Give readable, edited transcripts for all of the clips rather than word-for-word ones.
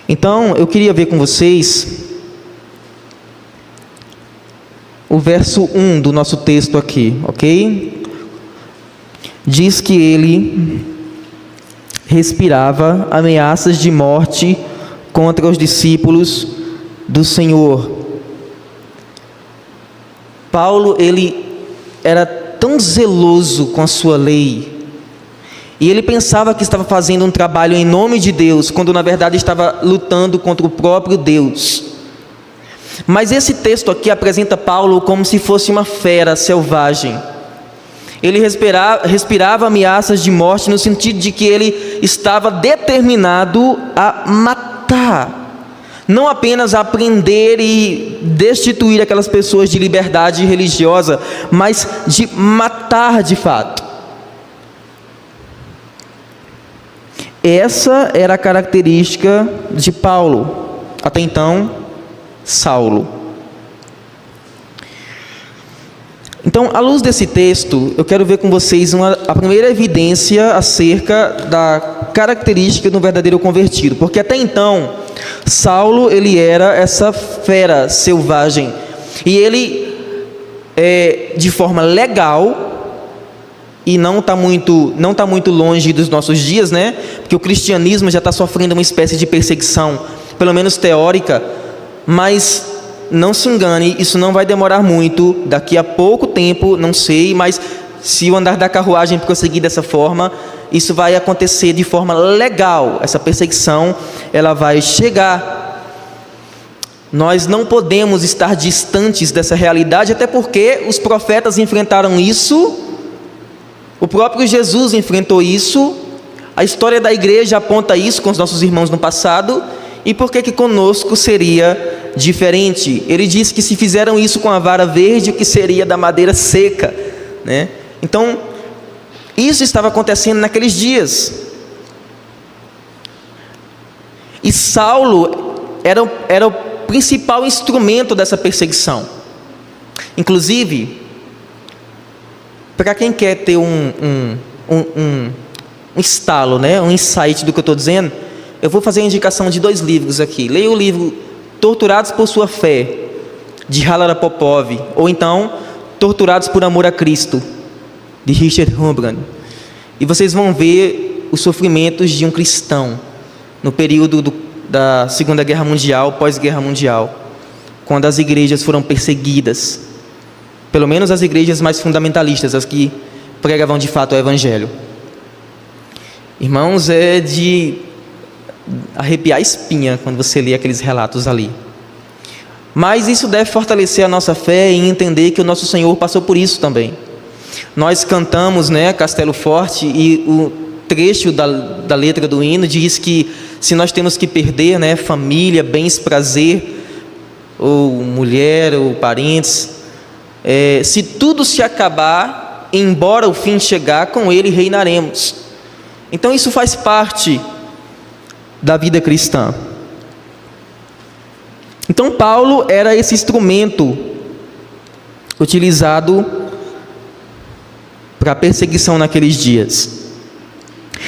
Então, eu queria ver com vocês o verso 1 do nosso texto aqui, ok? Diz que ele respirava ameaças de morte contra os discípulos do Senhor. Paulo, ele era tão zeloso com a sua lei, e ele pensava que estava fazendo um trabalho em nome de Deus, quando na verdade estava lutando contra o próprio Deus. Mas esse texto aqui apresenta Paulo como se fosse uma fera selvagem. Ele respirava ameaças de morte no sentido de que ele estava determinado a matar, não apenas a prender e destituir aquelas pessoas de liberdade religiosa, mas de matar de fato. Essa era a característica de Paulo, até então, Saulo. Então, à luz desse texto, eu quero ver com vocês a primeira evidência acerca da característica do verdadeiro convertido, porque até então, Saulo, ele era essa fera selvagem, e ele, de forma legal, e não está muito longe dos nossos dias, né? Porque o cristianismo já está sofrendo uma espécie de perseguição, pelo menos teórica, mas não se engane, isso não vai demorar muito, daqui a pouco tempo, não sei, mas se o andar da carruagem prosseguir dessa forma, isso vai acontecer de forma legal, essa perseguição, ela vai chegar. Nós não podemos estar distantes dessa realidade, até porque os profetas enfrentaram isso, o próprio Jesus enfrentou isso, a história da igreja aponta isso com os nossos irmãos no passado, e por que conosco seria diferente? Ele disse que se fizeram isso com a vara verde, o que seria da madeira seca, né? Então, isso estava acontecendo naqueles dias. E Saulo era o principal instrumento dessa perseguição. Inclusive, para quem quer ter um estalo, né? Um insight do que eu estou dizendo, eu vou fazer a indicação de 2 livros aqui. Leia o livro Torturados por Sua Fé, de Halara Popov, ou então Torturados por Amor a Cristo, de Richard Rembrandt. E vocês vão ver os sofrimentos de um cristão no período da Segunda Guerra Mundial, pós-Guerra Mundial, quando as igrejas foram perseguidas, pelo menos as igrejas mais fundamentalistas, as que pregavam de fato o Evangelho. Irmãos, é de arrepiar a espinha quando você lê aqueles relatos ali. Mas isso deve fortalecer a nossa fé em entender que o nosso Senhor passou por isso também. Nós cantamos, né, Castelo Forte, e o trecho da letra do hino diz que se nós temos que perder, né, família, bens, prazer, ou mulher, ou parentes, se tudo se acabar, embora o fim chegar, com Ele reinaremos. Então isso faz parte da vida cristã. Então Paulo era esse instrumento utilizado para a perseguição naqueles dias.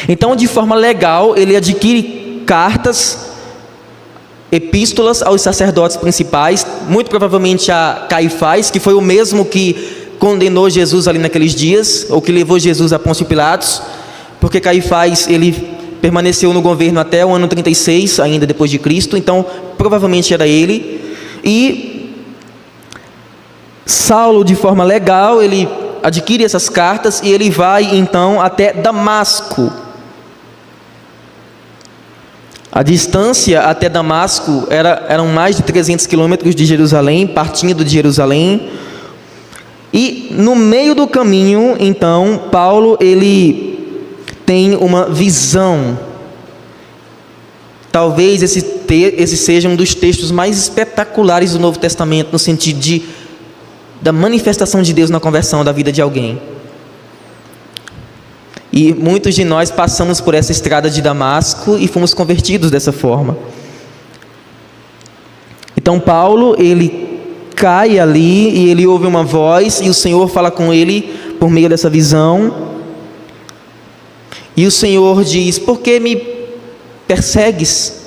Então, de forma legal, ele adquire cartas, epístolas aos sacerdotes principais, muito provavelmente a Caifás, que foi o mesmo que condenou Jesus ali naqueles dias, ou que levou Jesus a Pôncio Pilatos, porque Caifás, ele permaneceu no governo até o ano 36, ainda depois de Cristo, então provavelmente era ele. E Saulo, de forma legal, ele adquire essas cartas e ele vai então até Damasco. A distância até Damasco eram mais de 300 quilômetros de Jerusalém, partindo de Jerusalém. E no meio do caminho, então, Paulo, ele tem uma visão. Talvez esse seja um dos textos mais espetaculares do Novo Testamento, no sentido da manifestação de Deus na conversão da vida de alguém. E muitos de nós passamos por essa estrada de Damasco e fomos convertidos dessa forma. Então Paulo, ele cai ali e ele ouve uma voz, e o Senhor fala com ele por meio dessa visão. E o Senhor diz: por que me persegues?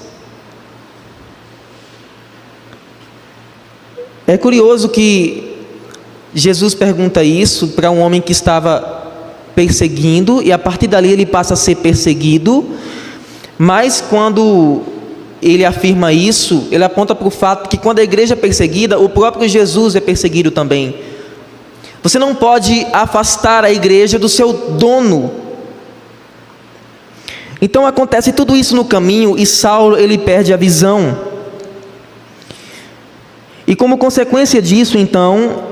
É curioso que Jesus pergunta isso para um homem que estava perseguindo, e a partir dali ele passa a ser perseguido, mas quando ele afirma isso, ele aponta para o fato que quando a igreja é perseguida, o próprio Jesus é perseguido também. Você não pode afastar a igreja do seu dono. Então acontece tudo isso no caminho e Saulo ele perde a visão. E como consequência disso, então,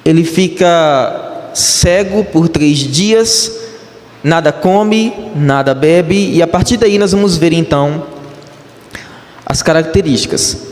ele fica cego por 3 dias, nada come, nada bebe, e a partir daí nós vamos ver então as características.